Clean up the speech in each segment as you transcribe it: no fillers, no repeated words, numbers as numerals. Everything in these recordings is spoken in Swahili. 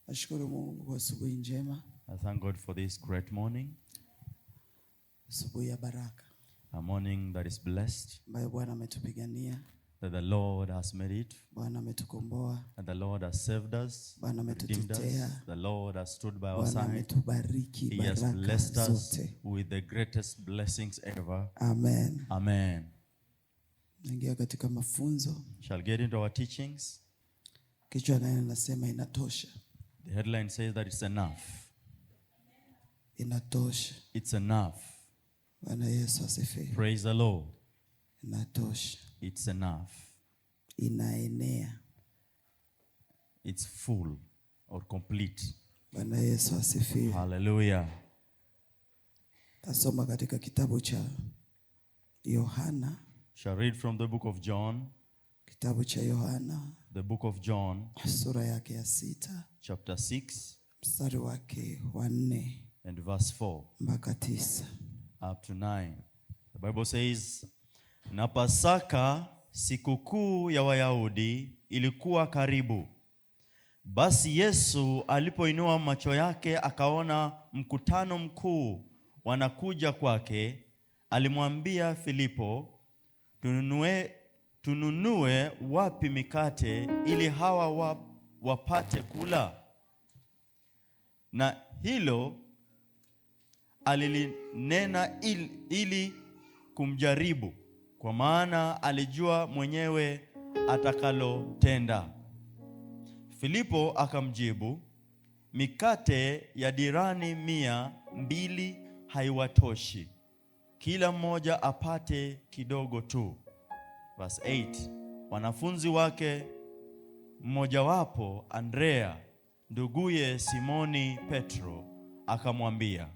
Nashukuru Mungu kwa asubuhi njema. I thank God for this great morning. Asubuhi ya baraka. A morning that is blessed. Ambayo Bwana ametupigania. That the Lord has made it. Bwana ametukomboa. And the Lord has saved us. Bwana ametutetea. The Lord has stood by our Bwana side. ametubariki He has blessed baraka us zote. with the greatest blessings ever. Amen. Amen. Naingia katika mafunzo. Shall get into our teachings. Kichwa neno nasema inatosha. The headline says that it's enough. Inatosha. It's enough. Bwana Yesu asifiwe. Praise the Lord. Inatosha. It's enough. Inaenea. It's full or complete. Bwana Yesu asifiwe. Hallelujah. Tasoma katika kitabu cha Yohana. Shall read from the book of John. Kitabu cha Yohana. The book of John. Sura yake ya 6. Chapter 6. Mstari wake wa 4. And verse 4. Mpaka 9. Up to 9. The Bible says, na Pasaka, sikukuu ya Wayahudi, ilikuwa karibu. Basi Yesu alipoinua macho yake akaona mkutano mkuu wanakuja kwake, alimwambia Filipo, tununue wapi mikate ili hawa wapate kula? Na hilo alilinena ili kumjaribu, kwa maana alijua mwenyewe atakalotenda. Filipo akamjibu, mikate ya dirani 200 haiwatoshi, kila mmoja apate kidogo tu. Verse 8. Wanafunzi wake mmojawapo, Andrea nduguye Simoni Petro, akamwambia,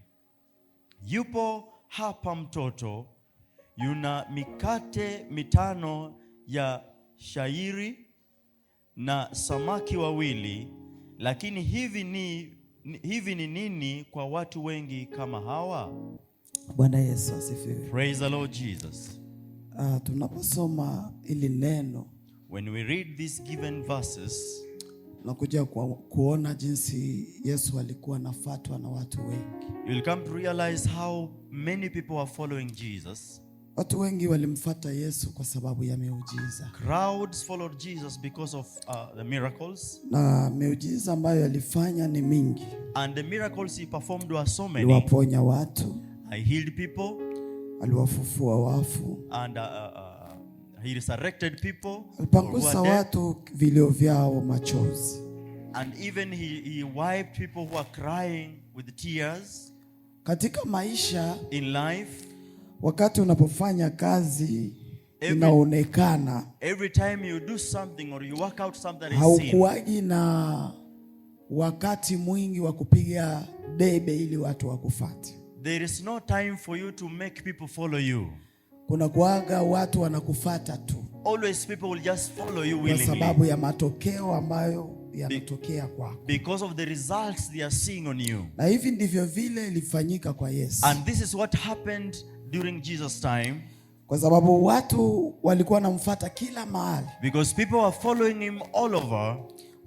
yupo hapa mtoto yuna mikate 5 ya shayiri na samaki 2, lakini hivi ni nini kwa watu wengi kama hawa? Bwana Yesu asifiwe. Praise the Lord Jesus. Tunaposoma ili neno, when we read these given verses, nakuja kuona jinsi Yesu alikuwa anafuatwa na watu wengi. You will come to realize how many people are following Jesus. Watu wengi walimfuata Yesu kwa sababu ya miujiza. Crowds followed Jesus because of the miracles. Na miujiza ambayo alifanya ni mingi. And the miracles he performed were so many. Aliwaponya watu. He healed people. Aliwafufua wafu. And he resurrected people. Alipangusa watu vilio vyao machozi. And even he wiped people who are crying with tears. Katika maisha, in life, wakati unapofanya kazi inaonekana, every time you do something or you work out something, haukuagi na wakati mwingi wa kupiga debe ili watu wakufuate. There is no time for you to make people follow you. Kuna kuaga watu wanakufuata tu. Always people will just follow you willingly. Kwa sababu ya matokeo ambayo yanatokea kwako. Because of the results they are seeing on you. Na hivi ndivyo vile ilifanyika kwa Yesu. And this is what happened during Jesus' time. Kwa sababu watu walikuwa wanamfuata kila mahali. Because people are following him all over.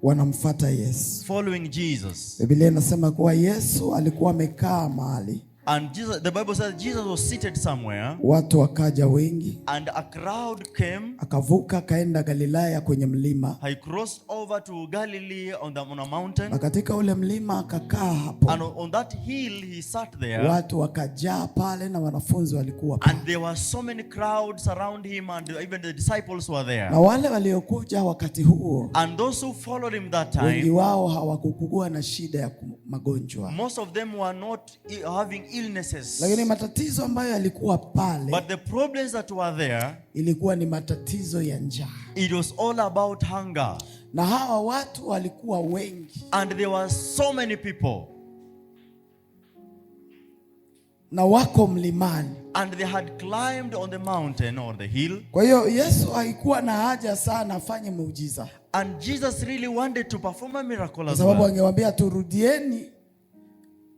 Wanamfuata Yesu. Following Jesus. Biblia inasema kuwa Yesu alikuwa amekaa mahali. And Jesus, the Bible says Jesus was seated somewhere. Watu wakaja wengi. And a crowd came. Akavuka kaenda Galilaya kwenye mlima. He crossed over to Galilee on a mountain. Na katika ule mlima akakaa hapo. And on that hill he sat there. Watu wakajaa pale na wanafunzi walikuwa pale. And there were so many crowds around him, and even the disciples were there. Na wale waliokuja wakati huo, and those who followed him that time, wengi wao hawakukua na shida ya magonjwa. Most of them were not having illnesses. Lakini matatizo ambayo yalikuwa pale, but the problems that were there, ilikuwa ni matatizo ya njaa. It was all about hunger. Na hawa watu walikuwa wengi. And there were so many people. Na wako mlimani. And they had climbed on the mountain or the hill. Kwa hiyo Yesu haikuwa na haja sana afanye muujiza. And Jesus really wanted to perform a miracle as well. Kwa sababu angewaambia turudieni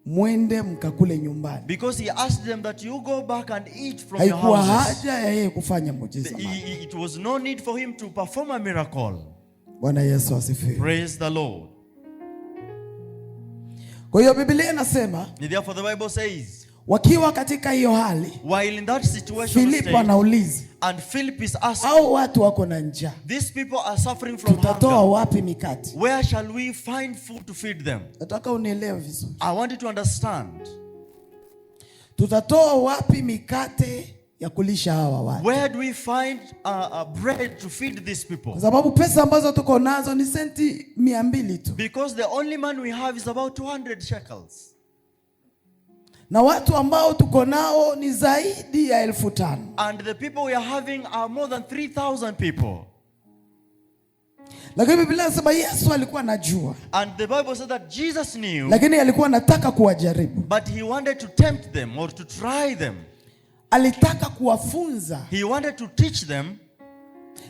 mwende mkakule nyumbani. Because he asked them that you go back and eat from your houses. Haikuwa haja ya yeye kufanya muujiza. It was no need for him to perform a miracle. Bwana Yesu asifiwe. Praise the Lord. Kwa hiyo Biblia inasema, therefore the Bible says, wakiwa katika hiyo hali, while in that situation Filipo anauliza, and Philip is asking, au watu wako na njaa, these people are suffering from tutatoa hunger. wapi mikate? Where shall we find food to feed them? Nataka unielewe vizuri. I want you to understand. Tutatoa wapi mikate ya kulisha hawa watu? Where do we find bread to feed these people? Kwa sababu pesa ambazo tuko nazo ni senti 200 tu. Because the only money we have is about 200 shekels. Na watu ambao tuko nao ni zaidi ya 5,000. And the people we are having are more than 3,000 people. Lakini Biblia inasema Yesu alikuwa anajua. And the Bible said that Jesus knew. Lakini alikuwa anataka kuwajaribu. But he wanted to tempt them or to try them. Alitaka kuwafunza. He wanted to teach them.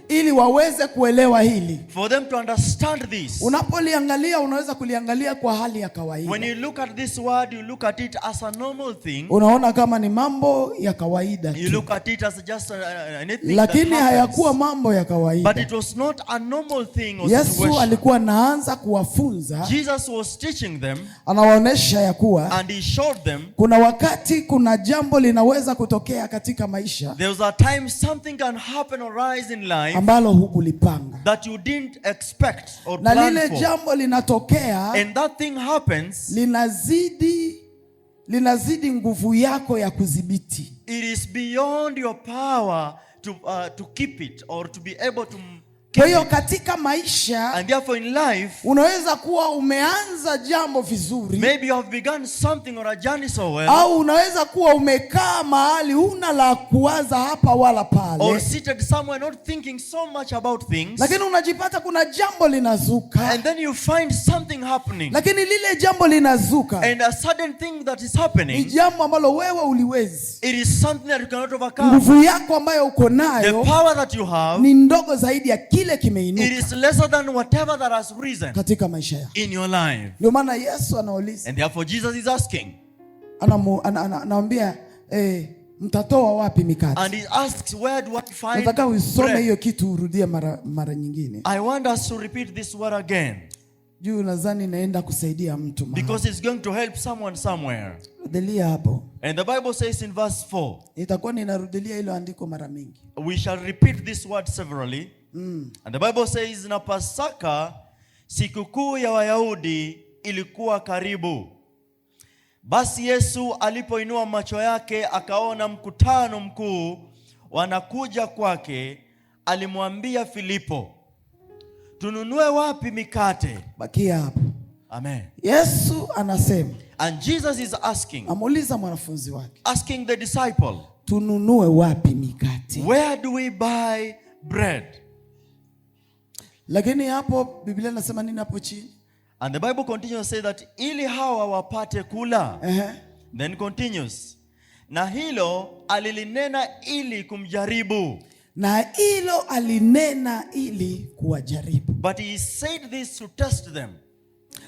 Ili waweze kuelewa hili. For them to understand this. Unapoliangalia unaweza kuliangalia kwa hali ya kawaida. When you look at this word, you look at it as a normal thing. Unaona kama ni mambo ya kawaida tu. You look at it as just anything. Lakini hayakuwa mambo ya kawaida. But it was not a normal thing or Yesu situation. alikuwa anaanza kuwafunza. Jesus was teaching them. Anawaonesha ya kuwa and he showed them. Kuna wakati kuna jambo linaweza kutokea katika maisha. There was a time something can happen or rise in life. Ambalo hukulipanga. That you didn't expect or na plan lile for. Jambo linatokea. And that thing happens. Linazidi nguvu yako ya kudhibiti. It is beyond your power to keep it or to be able to. Kwa hiyo katika maisha, and therefore in life, unaweza kuwa umeanza jambo vizuri. Maybe you have begun something or a journey so well. Au unaweza kuwa umekaa mahali huna la kuwaza hapa wala pale. Or seated somewhere not thinking so much about things. Lakini unajipata kuna jambo linazuka. And then you find something happening. Lakini lile jambo linazuka. And a sudden thing that is happening. Ni jambo ambalo wewe uliwezi. It is something that you cannot overcome. Nguvu yako ambayo uko nayo. The power that you have. Ni ndogo zaidi ya kile kimeinuka. It is lesser than whatever that has risen. Katika maisha yako. In your life. Ndio maana Yesu anauliza. And therefore Jesus is asking. Anaambia mtatoa wapi mikate? And he asks, where do I find bread? Nataka usome hiyo kitu urudie mara nyingine. I want us to repeat this word again. Juu nadhani naenda kusaidia mtu mahali. Because it's going to help someone somewhere. Rudilia hapo. And the Bible says in verse 4. Nitakuwa ninarudilia hilo andiko mara mingi. We shall repeat this word severally. And the Bible says, na Pasaka, sikukuu ya Wayahudi ilikuwa karibu. Basi Yesu alipoinua macho yake akaona mkutano mkuu wanakuja kwake, alimwambia Filipo, tununue wapi mikate? Bakia hapo. Amen. Yesu anasema. And Jesus is asking. Amuuliza mwanafunzi wake. Asking the disciple. Tununue wapi mikate? Where do we buy bread? Lakini hapo Biblia inasema nini hapo chini? And the Bible continues to say that ili hawa wapate kula. Then continues. Na hilo alilinena ili kumjaribu. Na hilo alinena ili kuwajaribu. But he said this to test them.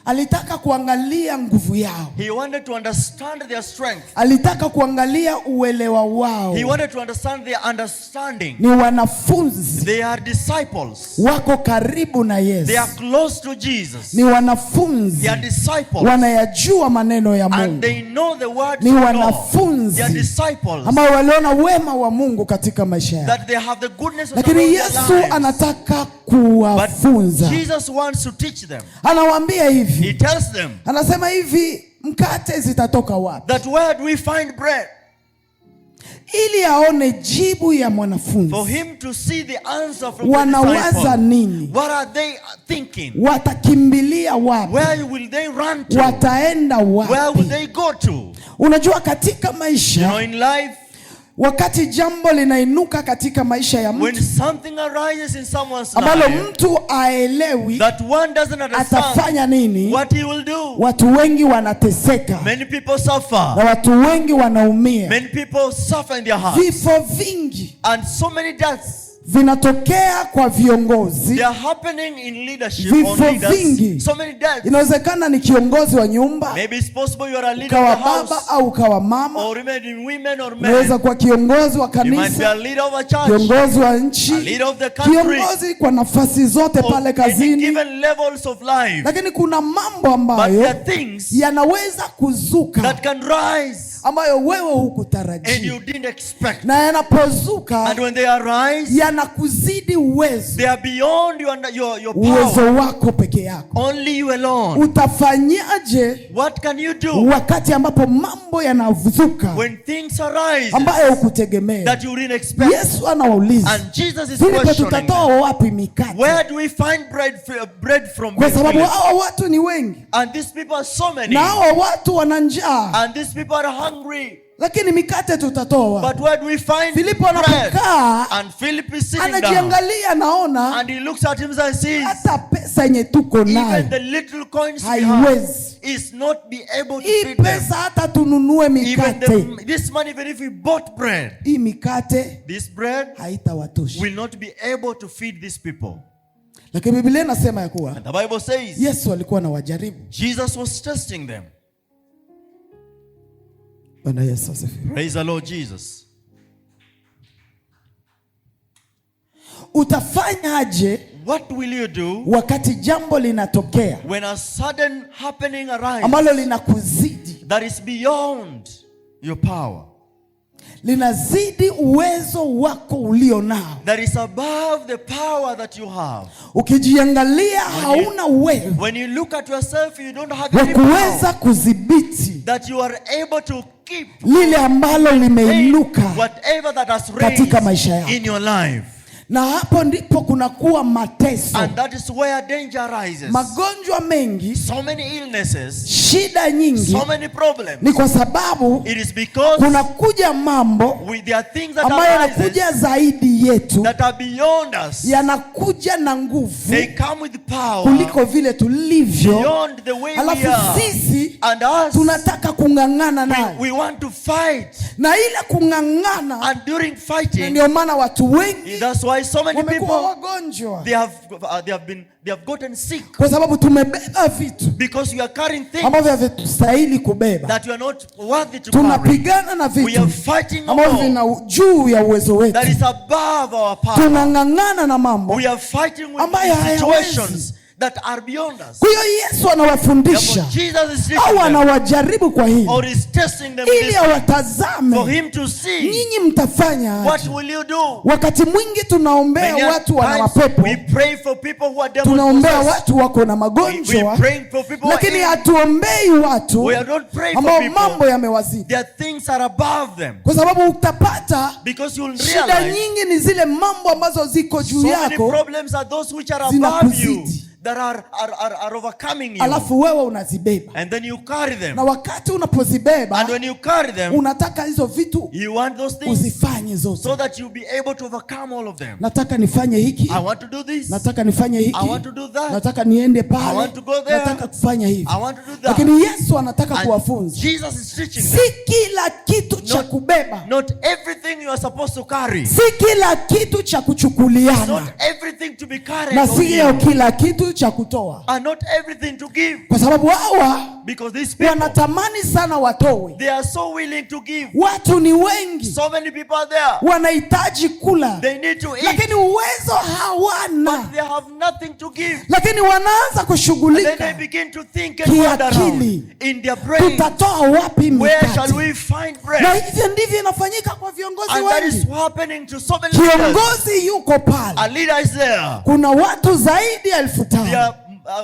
Alitaka kuangalia nguvu yao. He wanted to understand their strength. Alitaka kuangalia uelewa wao. He wanted to understand their understanding. Ni wanafunzi. They are disciples. Wako karibu na Yesu. They are close to Jesus. Ni wanafunzi. They are disciples. Wanayajua maneno ya Mungu. And they know the words ni of God. wanafunzi. They are disciples. Ambao waliona wema wa Mungu katika maisha yao. That they have the goodness of God. Lakini Yesu anataka kuwafunza. But Jesus wants to teach them. Anawaambia hivi. He tells them. Anasema hivi, mkate zitatoka wapi? That where do we find bread? Ili aone jibu ya mwanafunzi. For him to see the answer from wanawaza the disciple. nini? What are they thinking? Watakimbilia wapi? Where will they run to? Wataenda wapi? Where will they go to? Unajua katika maisha. You know, in life. Wakati jambo linainuka katika maisha ya mtu. When something arises in someone's ambalo life. Mtu aelewi. That one doesn't understand. Atafanya nini? What he will do. Watu wengi wanateseka. Many people suffer. Na watu wengi wanaumia. Many people suffer in their hearts. Vifo vingi. And so many deaths. vinatokea kwa viongozi. They are happening in leadership. Vifo vingi. So many deaths. Inawezekana ni kiongozi wa nyumba. Maybe it's possible you are a leader of the house. Baba au kawa mama. Or even women or men. Unaweza kuwa kiongozi wa kanisa. You might be a leader of a church. Kiongozi wa nchi. A leader of the country. Kiongozi kwa nafasi zote pale kazini. Given levels of life. Lakini kuna mambo ambayo yanaweza kuzuka. That can rise. Ambayo wewe hukutarajia. And you didn't expect. Na yanapozuka. And when they arise. Yanakuzidi uwezo. They are beyond your power. Uwezo wako peke yako. Only you alone. Utafanyaje? What can you do? Wakati ambapo mambo yanazuka. When things arise. Ambayo hukutegemea. That you didn't expect. Yesu anawauliza. And Jesus is questioning. Tutatoa wapi mikate? Where do we find bread from? Kwa sababu hao watu ni wengi. And these people are so many. Na hao watu wana njaa. And these people are hungry. Lakini mikate tutatoa. But where do we find Filipo anapokaa, and Philip is sitting anajiangalia, naona, and he looks at himself and sees hata pesa yenye tuko nayo, even the little coins we have is not be able to feed them. Pesa hata tununue mikate. This money, even if we bought bread, hii mikate, this bread haitawatosha, will not be able to feed these people. Lakini Biblia inasema ya kuwa, and the Bible says, Yesu alikuwa anawajaribu. Jesus was testing them. Praise the Lord Jesus. Utafanyaje? What will you do wakati jambo linatokea when a sudden happening arises ambalo linakuzidi, that is beyond your power, linazidi uwezo wako ulio nao, that is above the power that you have? Ukijiangalia hauna uwezo. When you look at yourself, you don't have any power kudhibiti that you are able to keep lile ambalo limeinuka whatever that has katika maisha yako in your life. Na hapo ndipo kunakuwa mateso. And that is where danger arises. Magonjwa mengi, so many illnesses, shida nyingi, so many problems, ni kwa sababu it is because kunakuja mambo there are things that ambayo yanakuja zaidi yetu, that are beyond us, yanakuja na nguvu, they come with power kuliko vile tulivyo, beyond the way alafu we are. Sisi and us, tunataka kungangana nayo. We want to fight, na ile kungangana, and during fighting, ndio maana watu wengi, that's why so many people wagonjwa, they have gotten sick, kwa sababu tumebeba vitu, because we are carrying things ambavyo havistahili kubeba, that we are not worthy to tunapigana na vitu, we are fighting ambavyo vina juu ya uwezo wetu, that is above our power, tunangangana na mambo, we are fighting with situations that are beyond us. Kwa hiyo Yesu anawafundisha au anawajaribu kwa hili, ili awatazame, for him to see, nyinyi mtafanya what will you do? Wakati mwingi tunaombea watu wana mapepo, we pray for people who are demon tunaombea watu wako na magonjwa, lakini hatuombei watu ambao mambo yamewazidi. There are things are above them. Kwa sababu utapata shida nyingi ni zile mambo ambazo ziko juu yako, so many problems are those which are above you, that are overcoming you. Alafu wewe unazibeba. And then you carry them. Na wakati unapozibeba, and when you carry them, unataka hizo vitu, you want those things uzifanye zote, so that you'll be able to overcome all of them. Nataka nifanye hiki, I want to do this. Nataka nifanye hiki, I want to do that. Nataka niende pale, I want to go there. Nataka kufanya hivi, I want to do that. Lakini Yesu anataka kuwafunza, Jesus is teaching them, si kila kitu cha kubeba, not everything you are supposed to carry, si kila kitu cha kuchukuliana, not everything to be carried, na sio kila kitu cha kutoa, and not everything to give. Kwa sababu hawa, because these people, wanatamani sana watowe, they are so willing to give. Watu ni wengi, so many people are there, wanahitaji kula, they need to eat, lakini uwezo hawana, but they have nothing to give. Lakini wanaanza kushughulika, they begin to think and wonder in their brain, tutatoa wapi mikate? Where shall we find bread? Na hivyo ndivyo inafanyika kwa viongozi wengi. And that is happening to so many kiongozi yuko pale, a leader is there, kuna watu zaidi ya 5,000,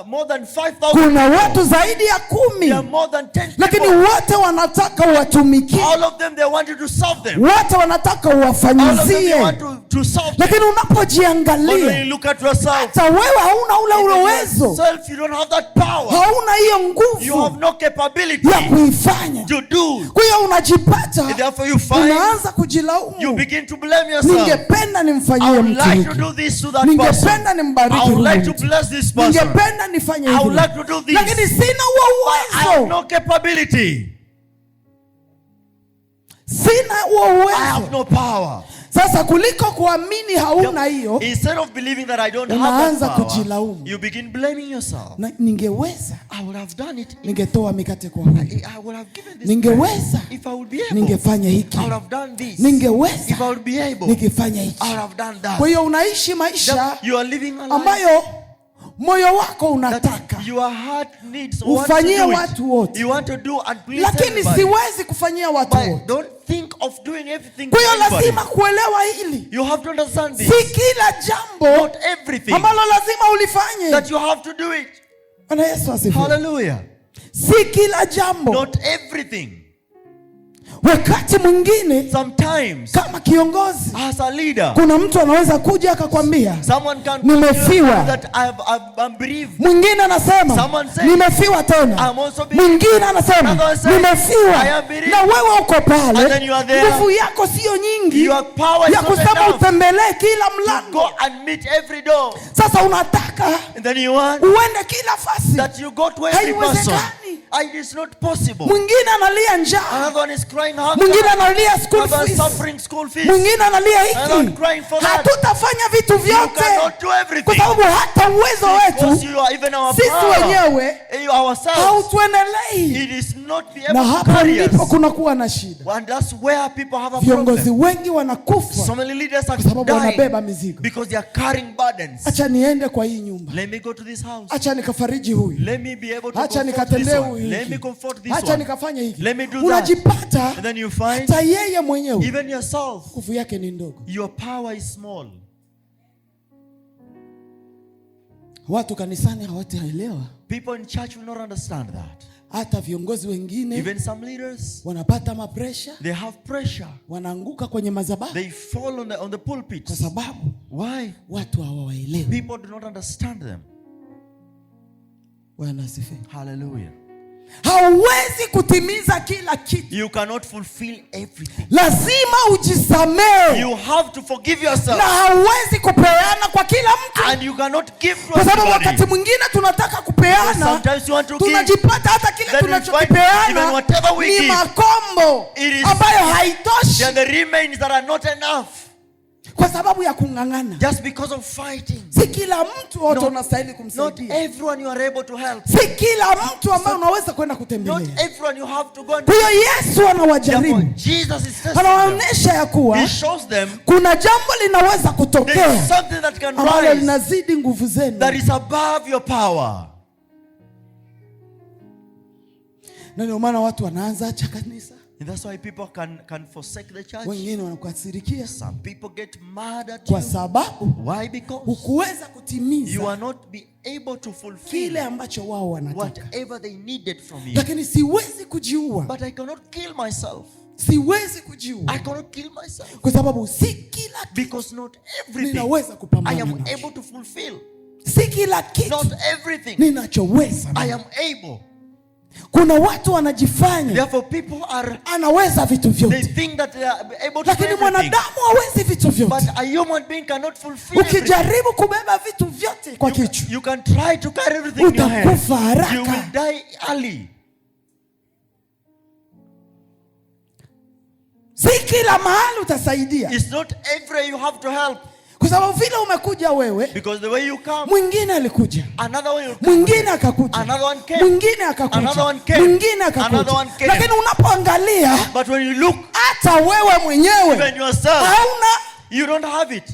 more than 5,000. Kuna watu zaidi ya 10. There are more than 10 lakini wote wanataka watumikie. All of them, they want you to serve them. Wote wanataka uwafanyizie. All of them, they want to serve them. Lakini unapojiangalia, when you look at yourself, hata wewe hauna ule uwezo, you don't have that power, hauna hiyo nguvu, you have no capability ya kuifanya, to do. Kwa hiyo unajipata, therefore you find, unaanza kujilaumu, you begin to blame yourself. Ningependa nimfanyie mtu hiki, ningependa nimbariki huyu, I would like to bless this person, ningependa nifanye hivi, I would like to do this, lakini sina uwezo, I have no capability, sina uwezo, I have no power. Sasa kuliko kuamini hauna hiyo, instead of believing that I don't have unaanza that power, kujilaumu. you begin blaming yourself. Ningeweza, I would have done it. ningetoa mikate kwa huyu. I would have given this. Ningeweza, if I would be able. Ningefanya hiki. I would have done this. Ningeweza, if I would be able. Ningefanya hiki. I would have done that. Kwa hiyo unaishi maisha you are living a life ambayo moyo wako unataka your heart needs, ufanyie watu wote, you want to do and please lakini everybody. Siwezi kufanyia watu wote. Don't think of doing everything. Kwa hiyo lazima kuelewa hili. You have to understand this. Si kila jambo, not everything, ambalo lazima ulifanye that you have to do it. Bwana Yesu asifiwe. Hallelujah. Si kila jambo, not everything. Wakati mwingine, sometimes, kama kiongozi, as a leader, kuna mtu anaweza kuja akakwambia nimefiwa. Mwingine anasema nimefiwa tena. Mwingine anasema nimefiwa. Na wewe uko pale, nguvu yako sio nyingi ya kusema utembelee kila mlango. Sasa unataka uende kila fasi. Haiwezekani. It is not possible. Mwingine analia njaa. Another one is crying hunger. Mwingine analia school fees. Suffering school fees. Mwingine analia hiki. Hatutafanya vitu vyote. Kwa sababu hata uwezo wetu sisi wenyewe hautuendelei. It is not be able na to hapa carry us. ndipo kunakuwa na shida. And that's where people have a Viongozi problem. wengi wanakufa So many leaders are kwa sababu wanabeba dying mizigo. because they are carrying burdens. Acha niende kwa hii nyumba. Let me go to this house. Acha nikafariji huyu. Let me be able to Acha comfort this nikatendee one. huyu. Let me comfort this Acha one. nikafanya hiki. Let me do that. Unajipata And then you find hata yeye mwenyewe even yourself, nguvu yake ni ndogo. your power is small. Watu kanisani hawataelewa. People in church will not understand that. Hata viongozi wengine, even some leaders, wanapata mapresha. They have pressure. Wanaanguka kwenye madhabahu. They fall on the pulpit. Kwa sababu why? Watu hawaelewi. People do not understand them. Bwana asifiwe. Hallelujah. Hauwezi kutimiza kila kitu. You cannot fulfill everything. Lazima ujisamehe. You have to forgive yourself. Na hauwezi kupeana kwa kila mtu. And you cannot give to everybody. Kwa sababu wakati mwingine tunataka kupeana, sometimes you want to tunajipata hata kile tunachokipeana ni makombo ambayo haitoshi. There are the remains that are not enough. Kwa sababu ya kungangana. Just because of fighting. Si kila mtu wote unastahili kumsaidia. Not everyone you are able to help. Si kila mtu ambaye unaweza kwenda kutembelea. Not everyone you have to go and. Kwa hiyo Yesu anawajaribu. Jesus is testing them. Anawaonyesha ya kuwa He shows them kuna jambo linaweza kutokea. There is something that can rise. Ambalo linazidi nguvu zenu. That is above your power. Na ndio maana watu wanaanza acha kanisa. And that's why people can forsake the church. Wengine wanakasirikia. Some people get mad at you. Kwa sababu why? Because hukuweza kutimiza you are not be able to fulfill kile ambacho wao wanataka. Whatever they needed from you. Lakini siwezi kujiua. But I cannot kill myself. Siwezi kujiua. I cannot kill myself. Kwa sababu si kila kitu. Because not everything ninaweza kupambana I am nacho. able to fulfill. Si kila kitu. Not everything ninachoweza. I am able. Kuna watu wanajifanya. Therefore people are anaweza vitu vyote. They think that they are able to. Lakini mwanadamu hawezi vitu vyote. But a human being cannot fulfill. Ukijaribu kubeba vitu vyote kwa kichwa, you can try to carry everything in your hand. Utakufa haraka. You will die early. Si kila mahali utasaidia. It's not everywhere you have to help. Kwa sababu vile umekuja wewe, because the way you come, mwingine alikuja, another one will come, mwingine akakuja, another one came, mwingine akakuja, another one came, mwingine akakuja, another one came. Lakini unapoangalia, but when you look, hata wewe mwenyewe, even yourself, hauna, you don't have it.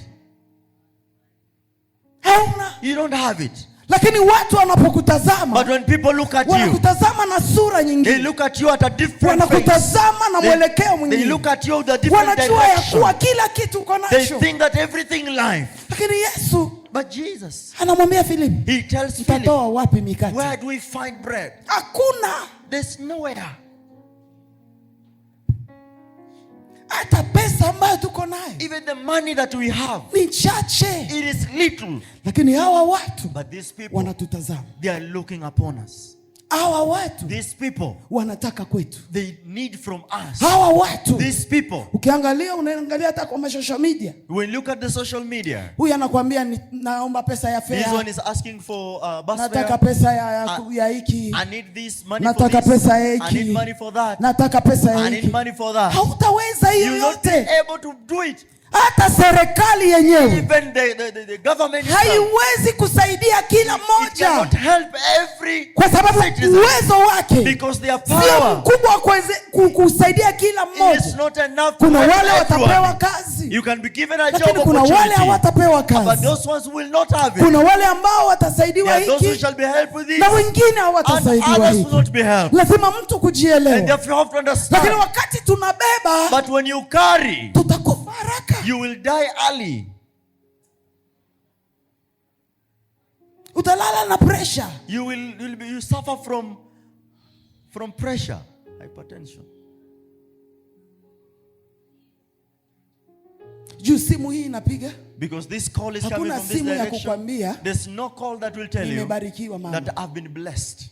Hauna, you don't have it. Lakini watu wanapokutazama, but when people look at you, wanakutazama na sura nyingine. They look at you at a different wanakutazama na mwelekeo mwingine. They look at you with a different direction. Wanajua ya kuwa kila kitu uko nacho. They think that everything in life. Lakini Yesu, but Jesus, anamwambia Philip, he tells Philip, tutatoa wapi mikate? Where do we find bread? Hakuna. There's nowhere. Hata pesa ambayo tuko nayo, even the money that we have, ni chache. It is little. Lakini hawa watu, but these people, wanatutazama. They are looking upon us. Hawa watu, these people, wanataka kwetu. They need from us. Hawa watu, these people, ukiangalia, unaangalia hata kwa social media. When you look at the social media, huyu anakuambia naomba pesa ya fare. This one is asking for bus fare. Nataka pesa ya hiki. I need this money nataka for this. Pesa ya hiki. I need money for that. Nataka pesa ya hiki. I need money for that. Hautaweza hiyo yote. You're not able to do it. Hata serikali yenyewe even the government haiwezi kusaidia kila mmoja, cannot help every kwa sababu citizen, uwezo wake because their sio power mkubwa kusaidia kila is mmoja. not enough. Kuna wale everyone. watapewa kazi, You can be given a lakini job kuna wale opportunity, hawatapewa but kazi. those ones will not have it. Kuna wale ambao watasaidiwa There are those who hiki shall be helped with this, na wengine and hawatasaidiwa others will hiki. not be helped. Lazima mtu And kujielewa. therefore you have to understand. Lakini wakati tunabeba, But when you carry, tutakufa haraka. you will die early. Utalala na pressure. You suffer from pressure, hypertension. Juu simu hii inapiga. Because this call is coming Hakuna from this simu ya direction. kukwambia There's no call that will tell you nimebarikiwa mama, that I've been blessed.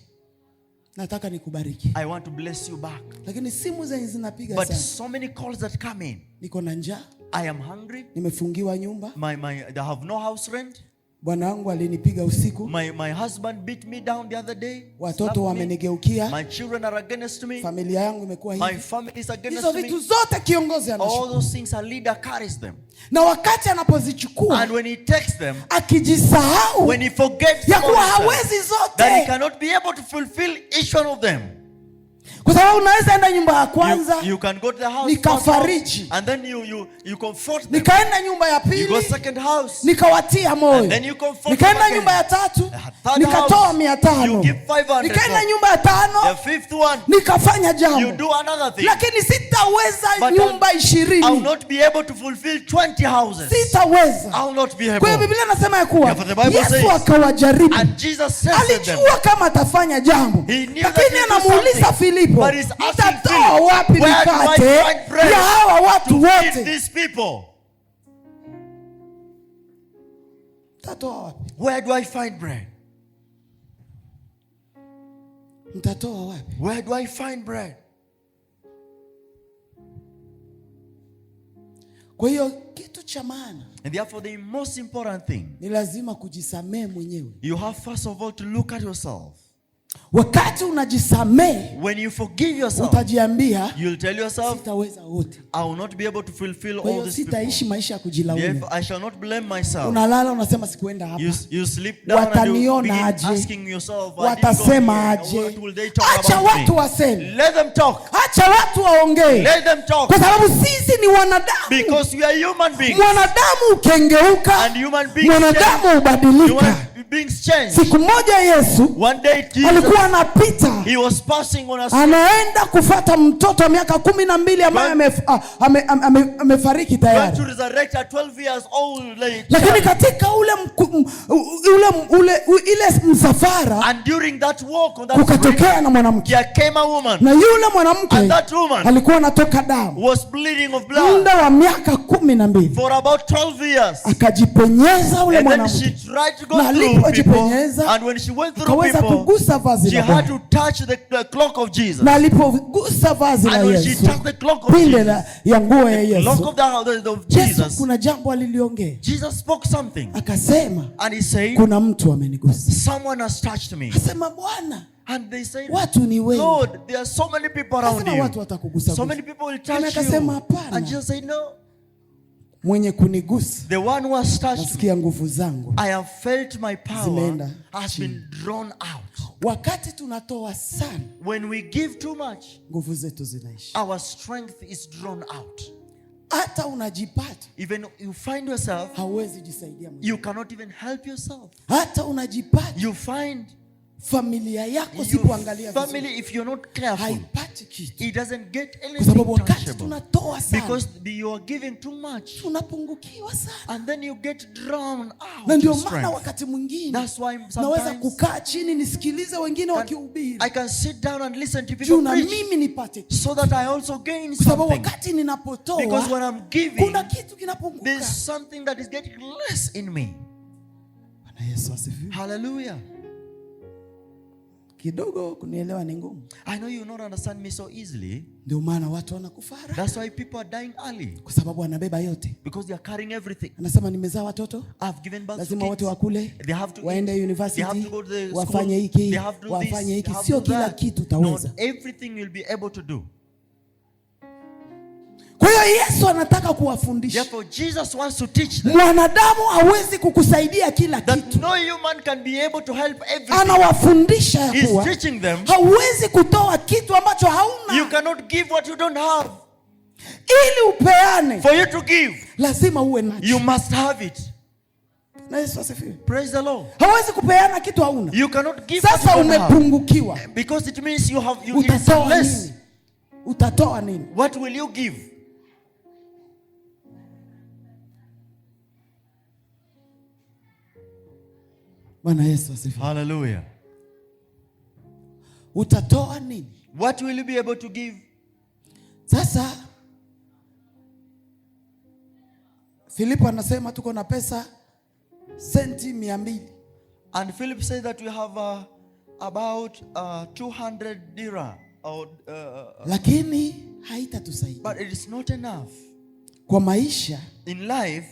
nataka nikubariki. I want to bless you back. Lakini simu zenye zinapiga But sana. so many calls that come in. Niko na njaa, I am hungry. nimefungiwa nyumba, I have no house rent. bwana wangu alinipiga usiku, My husband beat me down the other day. watoto wamenigeukia, My children are against me. familia yangu imekuwa My hivi. family is against Hizo vitu me. zote kiongozi All anashika. those things a leader carries them. Na wakati anapozichukua, And when he takes them, akijisahau when he forgets ya some kuwa of them, hawezi that he zote, cannot be able to fulfill each one of them. kwa sababu unaweza enda nyumba ya kwanza, You can go to the house, nikafariji, and then you comfort them. nikaenda nyumba ya You go pili, second house, nikawatia and moyo, then you comfort them nikaenda again. nyumba ya tatu, Third nikatoa house, 500, you give 500 nikaenda more. nyumba ya The tano, fifth one, nikafanya you jambo, do another thing. lakini sitaweza But nyumba I will 20, not be able to fulfill 20 houses. sitaweza. I will not be Kwa hiyo able. Biblia inasema ya kuwa Yeah, for the Bible Yesu says, akawajaribu. And Jesus tested them. Alijua kama atafanya jambo, He knew that lakini he do anamuuliza something. Filipo, But he's asking mtatoa Philip, wapi where do I mikate find bread ya hawa watu to feed wote? these people? Mtatoa wapi? Where do I find bread? Mtatoa wapi? Where do I find bread? Kwa hiyo kitu cha maana And therefore the most important thing, ni lazima kujisamehe mwenyewe. you have first of all to look at yourself. Wakati unajisamehe, When you forgive yourself, utajiambia you'll tell yourself, sitaweza wote, I will not be able to fulfill kwa all hiyo these sitaishi people. maisha ya kujilaumu. Therefore, I shall not blame myself. Unalala unasema sikuenda hapa, You sleep down and you wataniona begin aje, asking yourself, I didn't go watasema here. aje. What will they talk Acha about watu me? waseme, Let them talk. acha watu waongee, Let them talk. kwa sababu sisi ni wanadamu. Because we are human beings. Mwanadamu ukengeuka, And human beings mwanadamu change. hubadilika. Human beings change. Siku moja Yesu One day Jesus, alikuwa anapita, he was passing on a street. anaenda kufata mtoto wa miaka 12 ambaye amefariki Went tayari. to resurrect at 12 years old late. Lakini katika ile msafara And during that walk on that kukatokea street, na mwanamke, there came a woman. na yule mwanamke And that woman alikuwa anatoka damu was bleeding of blood muda wa miaka 12. for about 12 years. Akajipenyeza ule And then she mwanamke, tried to go na through alipojipenyeza, people. And when she went through akaweza people, kugusa vazi she la had Bwana. to touch the cloak of Jesus. Na alipogusa vazi la And when she Yesu, touched the cloak of pinde Jesus, ya nguo ya the cloak Yesu, of Yesu Jesus, kuna jambo aliliongea, Jesus spoke something. akasema And he said, kuna mtu amenigusa. someone has touched me. Akasema Bwana, And they said, watu ni wengi, Lord, there are so many people around akasema watu you. watakugusa. So many people will Lakini touch akasema you. hapana, And Jesus said, no. mwenye kunigusa, The one who has touched me, nasikia nguvu zangu. I have felt my power Zimeenda has chini. been drawn out. Wakati tunatoa sana, When we give too much, nguvu zetu zinaisha. our strength is drawn out. Hata unajipata Even you find yourself, hauwezi jisaidia mwenyewe. you cannot even help yourself. Hata unajipata You find familia yako your sipoangalia vizuri, family, if you're not careful, haipati kitu, it doesn't get kwa anything sababu wakati tangible. tunatoa sana Because you are giving too much. tunapungukiwa sana. And then you get drawn Na out ndio of maana strength. wakati mwingine That's why naweza sometimes kukaa chini nisikilize wengine wakihubiri, I can sit down and listen to juu people na preach, mimi nipate kitu. so that I also gain Kwa sababu something. wakati ninapotoa Because when I'm giving, kuna kitu kinapunguka. there's something that is getting less in me. Bwana Yesu asifiwe. Hallelujah. Kidogo kunielewa ni ngumu, I know you not understand me so easily. ndio maana watu wanakufa haraka, That's why people are dying early. kwa sababu anabeba yote. Because they are carrying everything. Anasema nimezaa watoto, I've given birth to lazima wote kids. wakule, They have to waende eat. They university, have to go to the school. wafanye hiki, They have to do this. wafanye hiki. They have Sio to do kila that. kitu Not utaweza. everything you'll be able to do. Kwa hiyo Yesu anataka kuwafundisha. Therefore Jesus wants to teach them. Mwanadamu hawezi kukusaidia kila That kitu. no human can be able to help everything. Anawafundisha ya He's kuwa teaching them. hauwezi kutoa kitu ambacho hauna. You cannot give what you don't have. Ili upeane, For you to give, lazima uwe nacho. you must have it. Na Yesu asifiwe. Praise the Lord. Hawezi kupeana kitu hauna. You cannot give what Sasa you don't have. umepungukiwa. Because it means you have, it is Utatoa less. nini? Utatoa nini? What will you give? Bwana Yesu asifiwe. Hallelujah. Utatoa nini? What will you be able to give? Sasa Filipo anasema tuko na pesa senti 200. And Philip said that we have about 200 dirham. Lakini haitatusaidia. But it is not enough. Kwa maisha, In life,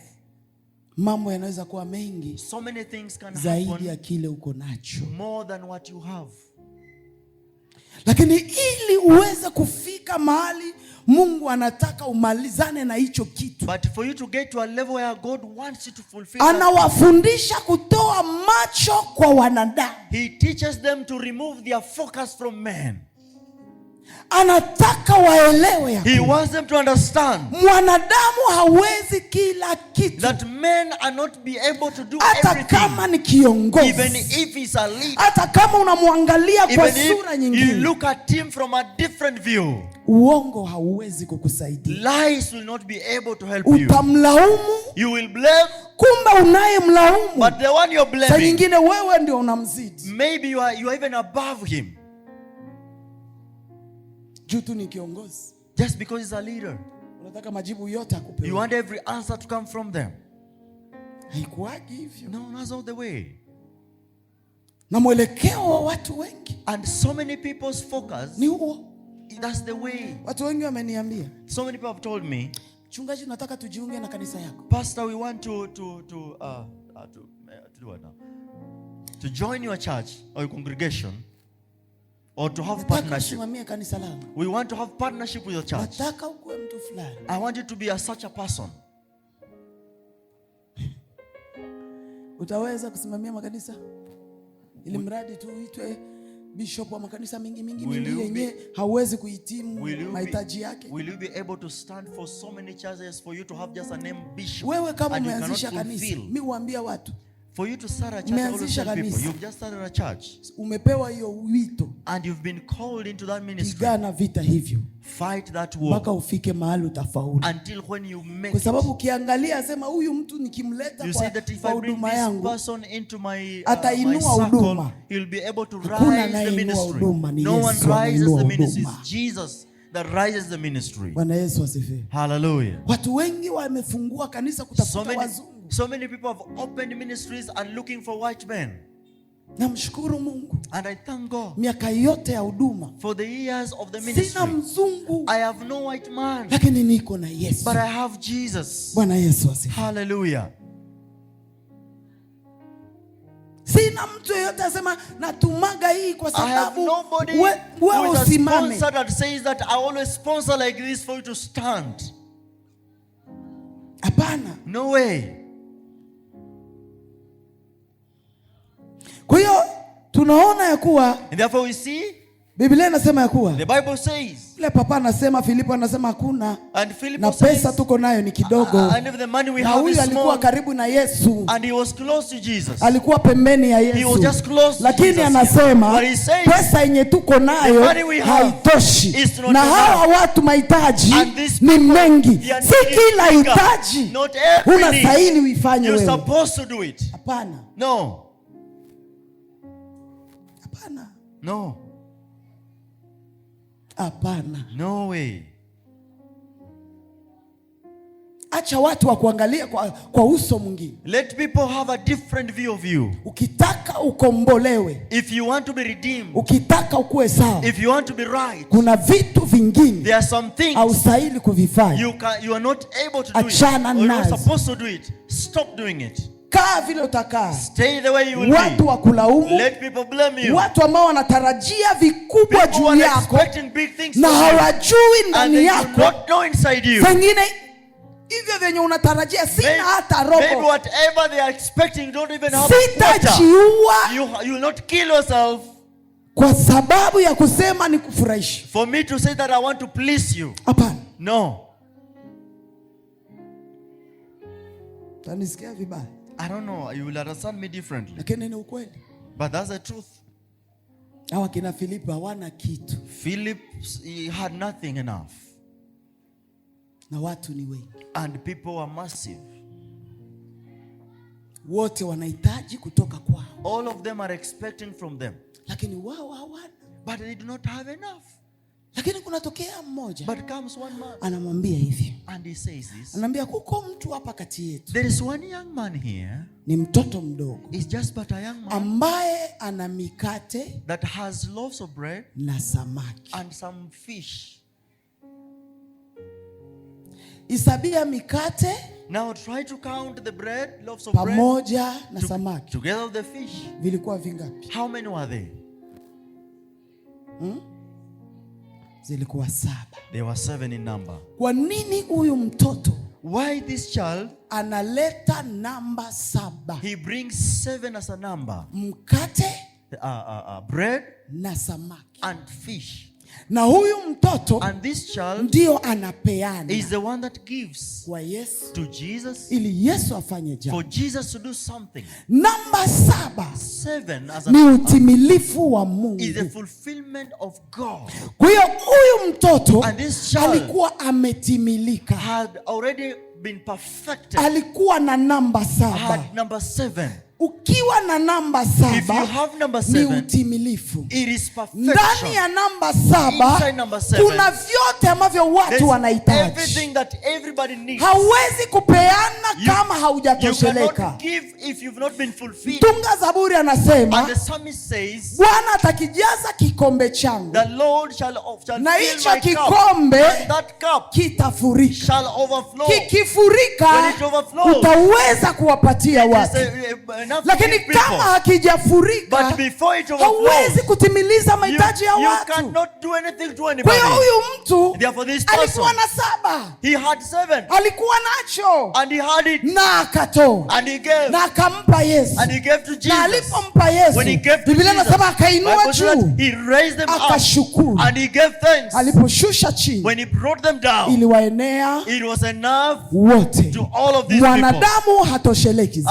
mambo yanaweza kuwa mengi so many things can zaidi ya happen kile uko nacho. more than what you have. Lakini ili uweze kufika mahali Mungu anataka umalizane na hicho kitu, But for you to get to a level where God wants you to fulfill, anawafundisha kutoa macho kwa wanadamu. He teaches them to remove their focus from men. Anataka waelewe ya He kuwa wants them to understand mwanadamu hawezi kila kitu. that men are not be able to do Hata everything. kama ni kiongozi, Even if he's a leader, hata kama unamwangalia kwa even sura if you nyingine, look at him from a different view, uongo hauwezi kukusaidia. lies will not be able to help you. Utamlaumu, You will blame, kumbe unayemlaumu but the one you're saa blaming, nyingine wewe ndio unamzidi. maybe you are even above him. Juu tu ni kiongozi, Just because he's a leader, unataka majibu yote akupe. you want every answer to come from them. Haikuagi hivyo. No, that's not the way. Na mwelekeo wa watu wengi And so many people's focus, ni huo. that's the way. Watu wengi wameniambia, So many people have told me, mchungaji, tunataka tujiunge na kanisa yako. Pastor, we want to do what now? To join your church or your congregation, or to have Nataka partnership. usimamie kanisa langu. We want to have partnership with your church. Nataka ukuwe mtu fulani. I want you to be such a person. Utaweza kusimamia makanisa? Ili mradi tu uitwe bishop wa makanisa mingi yenye hauwezi kuhitimu mahitaji yake. Will you be able to stand for so many churches for you to have just a name bishop? Wewe kama and you umeanzisha cannot kanisa, fulfill? mimi huambia watu, For you to start a church, I always tell people, you've just started a church umepewa hiyo wito, and you've been called into that ministry. pigana vita hivyo Fight that war mpaka ufike mahali utafaulu. until when you make Kwa sababu it. ukiangalia sema huyu mtu nikimleta You say that if kwa I bring huduma this yangu, person into my atainua circle, huduma. he'll be able to Hakuna rise the anayeinua ministry. huduma, ni No one Yesu rises anainua the ministry. huduma. It's Jesus that rises the ministry. Bwana Yesu asifiwe. Hallelujah. Watu wengi wamefungua kanisa kutafuta wazungu. So many people have opened ministries and looking for white men. Namshukuru Mungu, And I thank God miaka yote ya huduma for the years of the sina ministry. mzungu, I have no white man, lakini niko na Yesu. but I have Jesus. Bwana Yesu asifiwe. Hallelujah. Sina mtu yeyote asema natumaga hii kwa I have sababu nobody wewe who is a usimame. sponsor that says that I always sponsor like this for you to stand. Hapana. No way. Kwa hiyo tunaona ya kuwa And therefore we see, Biblia inasema ya kuwa the Bible says, ile papa anasema, Filipo anasema hakuna, and Philip na says, pesa tuko nayo ni kidogo. and if the money we Na have huyu is alikuwa small, karibu na Yesu, and he was close to Jesus. alikuwa pembeni ya He was Yesu, just close to lakini Jesus. anasema But he says, pesa yenye tuko nayo the money we have haitoshi, is not na enough. hawa watu mahitaji And these ni people, mengi. they are Si kila bigger. hitaji Not every unastahili need. uifanye You're wewe. supposed to do it. Hapana, No. hapana, No. hapana. No way. Acha watu wa kuangalia kwa uso mwingine. Let people have a different view of you. Ukitaka ukombolewe, If you want to be redeemed, ukitaka ukuwe sawa, if you want to be right, kuna vitu vingine there are some things haustahili kuvifanya. you are not able to do it, Achana or you're not nazo. supposed to do it. Stop doing it. Kaa vile utakaa. Stay the way you will watu be. wakulaumu. Let people blame you. Watu ambao wanatarajia vikubwa juu yako na hawajui ndani yako. Pengine hivyo venye unatarajia sina hata robo. Maybe whatever they are expecting don't even have sitajiua. You will not kill yourself. Kwa sababu ya kusema ni kufurahisha. For me to say that I want to please you. Hapana. No. Tanisikia vibaya. I don't know. You will understand me differently. Lakini ni ukweli. But that's the truth. Hawa kina Philip hawana kitu. Philip, he had nothing enough. Na watu ni wengi. And people were massive. Wote wanahitaji kutoka kwao. All of them are expecting from them. Lakini wao hawana. But they do not have enough. Lakini kunatokea mmoja. But comes one man. Anamwambia hivi. And he says this. Anamwambia kuko mtu hapa kati yetu. There is one young man here. Ni mtoto mdogo. He's just but a young man. Ambaye ana mikate. That has loaves of bread. Na samaki. And some fish. Isabia mikate. Now try to count the bread, loaves of pamoja na samaki. Together with the fish. Vilikuwa vingapi? How many were they? Zilikuwa 7. They were 7 in number. Kwa nini huyu mtoto? Why this child? Analeta namba 7. He brings 7 as a number. Mkate. Bread. Na samaki. And fish. Na huyu mtoto and this child ndio anapeana is the one that gives kwa Yesu to Jesus ili Yesu afanye jambo. For Jesus to do something. Namba 7 as ni utimilifu wa Mungu. Is the fulfillment of God. Kwa hiyo huyu mtoto and this child alikuwa ametimilika. Had already been perfected. Alikuwa na namba 7. Had number 7. Ukiwa na namba 7 ni utimilifu. It is perfection. Ndani ya namba 7 kuna vyote ambavyo watu wanahitaji. Everything that everybody needs. Hauwezi kupeana kama haujatosheleka. You cannot give if you've not been fulfilled. Tunga Zaburi anasema, and the psalmist says, Bwana atakijaza kikombe changu. The Lord shall na hicho kikombe kitafurika. Shall overflow. Kikifurika utaweza kuwapatia watu. Lakini kama hakijafurika hauwezi kutimiliza mahitaji ya watu. Kwa hiyo huyu mtu alikuwa na 7. Alikuwa nacho na akatoa na akampa Yesu. Na alipompa Yesu Biblia inasema akainua juu akashukuru. Aliposhusha chini iliwaenea wote. Mwanadamu hatosheleki.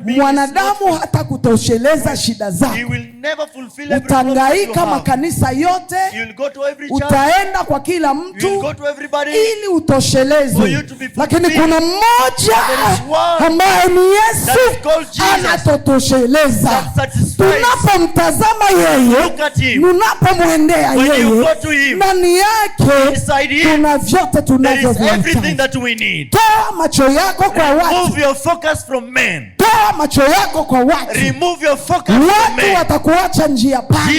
Mwanadamu hata kutosheleza shida zako. Utangaika makanisa yote. Utaenda kwa kila mtu ili utosheleze. Lakini kuna mmoja ambaye ni Yesu anatotosheleza. Tunapomtazama yeye, tunapomwendea yeye, ndani yake tuna vyote tunavyohitaji. Toa macho yako kwa watu. Toa macho yako kwa watu. Remove your focus from men. Watu watakuacha njia pana.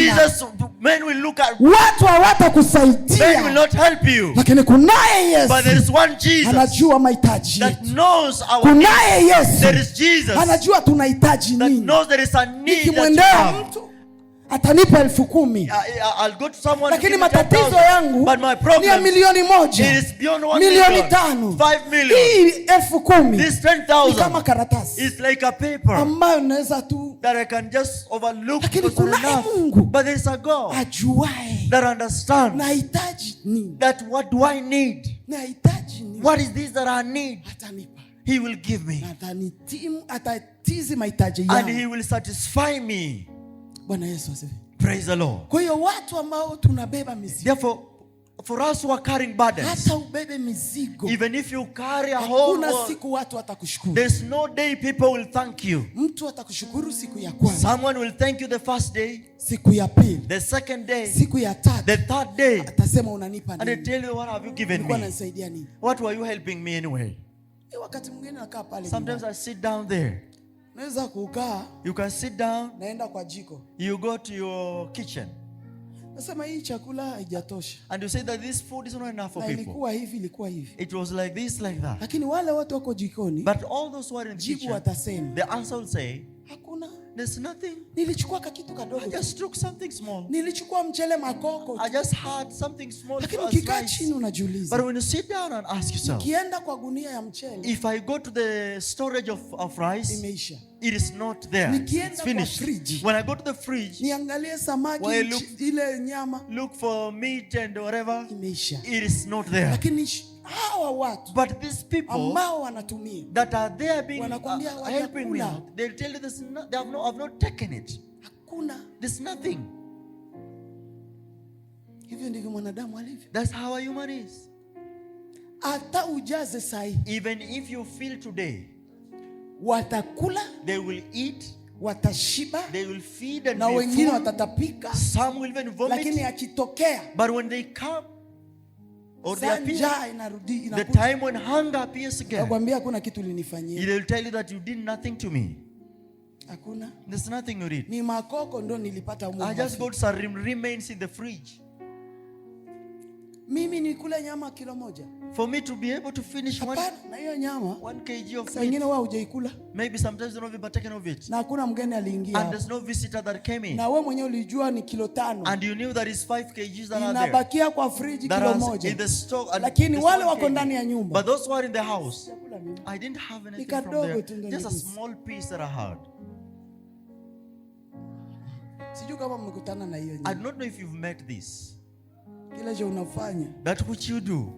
Men will look at watu hawatakusaidia. Men will not help you. Lakini kunaye Yesu. But there is one Jesus. Anajua mahitaji that knows our kunaye Yesu. There is Jesus. Anajua tunahitaji nini. That knows there is a need. Nikimwendea mtu atanipa 10,000. I'll go to someone. Lakini matatizo yangu ni ya milioni 1. Milioni 5. 5 million. Hii 10,000. This 10,000. Ni kama karatasi. It's like a paper. Ambayo naweza tu that I can just overlook. Lakini kunaye Mungu. But there is a God. Ajuae. That understands. Nahitaji nini? That what do I need? Nahitaji nini? What is this that I need? Atanipa. He will give me. Atatizi mahitaji yangu. And he will satisfy me. Bwana Yesu asifiwe. Praise the Lord. Kwa hiyo watu ambao tunabeba mizigo. Therefore, for us who are carrying burdens, hata ubebe mizigo, even if you carry a whole world, siku watu watakushukuru. There's no day people will thank you. Mtu atakushukuru siku ya kwanza. Someone will thank you the first day. Siku ya pili. The second day. Siku ya tatu. The third day. Atasema unanipa nini? And they tell you, what have you given me? Unanisaidia nini? What were you helping me anyway? Wakati mwingine nakaa pale. Sometimes I sit down there. Naweza kukaa. You can sit down. Naenda kwa jiko. You go to your kitchen. Nasema hii chakula haijatosha. And you say that this food is not enough for people. Ilikuwa hivi. It was like this, like that. Lakini wale watu wako jikoni, but all those who are in the jibu kitchen, watasema, the answer will say, hakuna. There's nothing. Nilichukua kitu kadogo. I just took something small. Nilichukua mchele makoko. I just had something small. Lakini ukikaa chini unajiuliza. But when you sit down and ask yourself, nikienda kwa gunia ya mchele, if I go to the storage of rice, imeisha. It is not there. It's finished. When I go to the fridge, niangalie samaki, ile nyama, look for meat and whatever, imeisha. It is not there. Lakini hawa watu, but these people ambao wanatumia, that are there being helping me out, they'll tell you this, I've not taken it. Hakuna. There's nothing. Hivyo ndivyo mwanadamu alivyo. That's how a human is. Hata ujaze sahi, even if you feel today, watakula, they will eat, watashiba, they will feed and na wengine watatapika, some will even vomit. Lakini akitokea, but when they come or they appear, the time when hunger appears again, nakwambia kuna kitu ulinifanyia. They will tell you that you did nothing to me. Hakuna. There's nothing you did. Ni makoko ndo nilipata huko. I just got some remains in the fridge. Mimi nikule nyama kilo moja. For me to be able to finish na hiyo nyama 1 kg of meat. Wengine wao hujaikula. Maybe sometimes you don't even partake of it. Na hakuna mgeni aliingia. And there's no visitor that came in. Na wewe mwenyewe ulijua ni kilo 5. And you knew that is 5 kgs that are there. Inabakia kwa fridge kilo moja. In the stock. Lakini wale wako ndani ya nyumba. But those who are in the house, I didn't have anything from there. Just a small piece that I had. Sijui kama mmekutana na hiyo nyama. I don't know if you've met this. Kile je unafanya? That which you do.